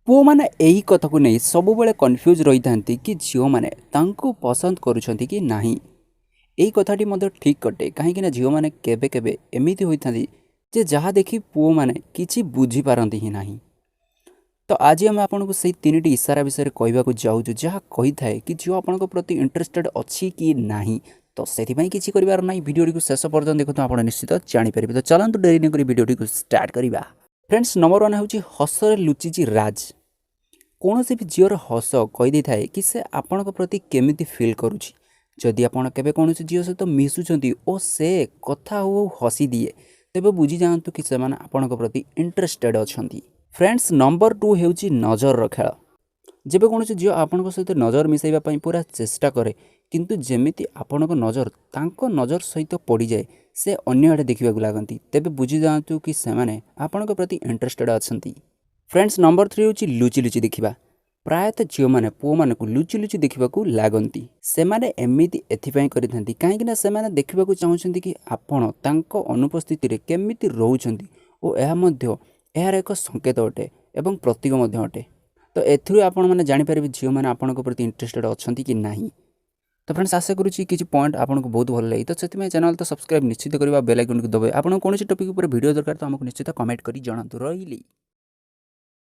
पुओ मैंने यही कथा को नहीं सबुबले कन्फ्यूज रही था कि झील मैंने पसंद करुँच कि नहीं। यही कथाटी ठीक कटे कहीं झील मैंने केबे केबे एमती होता जे जहाँ देखी पुओ मैंने किसी बुझीपारती ही नहीं। तो आज आम आपको से तीन इशारा विषय कहवाक जाऊँ जहाँ कही थाए कि झील आपण प्रति इंटरेस्टेड अच्छी कि नहीं। तो से किसी कर ना भिडियो को शेष पर्यटन देखो आप निश्चित जानीपर। तो चलतु डेरी नहीं भिडियो को स्टार्ट करवा। फ्रेंड्स नंबर 1 हूँ हसरे लुचिची राज। कौन भी झीर हस कहीदे थाए कि से आपण प्रति केमिति फिल करुँच। जदि आपड़ के कौन झील सहित मिशुंट और से कथा हो हसी दिए तेज बुझी जातु कि से आपण प्रति इंटरेस्टेड अच्छा। फ्रेंड्स नंबर 2 हूँ नजर खेल। जब कौन झील आपण सहित नजर मिसाइवाई पूरा चेष्टा करे किंतु जेमिति आपण नजर तांको नजर सहित पड़ जाए से अन्य आड़े देखा लगती तेज बुझी जातु कि से आपण प्रति इंटरेस्टेड अच्छा। फ्रेंड्स नंबर 3 हूँ लुचि लुचि देखा। प्रायतः झील मैंने पुओ मान लुचि लुचि देखा लगती से एमती एपाई कहीं से देखा चाहते कि आपण तांको अनुपस्थिति रे केमिति रोचंती और यार एक संकेत अटे एवं प्रतीक अटे। तो एथुरु आपण मैंने जानीपर झील मैंने आपण प्रति इंटरेस्टेड अच्छा कि नहीं। तो फ्रेंड्स आशा करुँची किसी पॉइंट आपको बहुत भल लगी। तो से चैनल तो सब्सक्राइब निश्चित करवा बेल आइकन को दबाए। आपको कौन टॉपिक पर वीडियो दरकार तो आमको निश्चित कमेंट कर जनातु रही।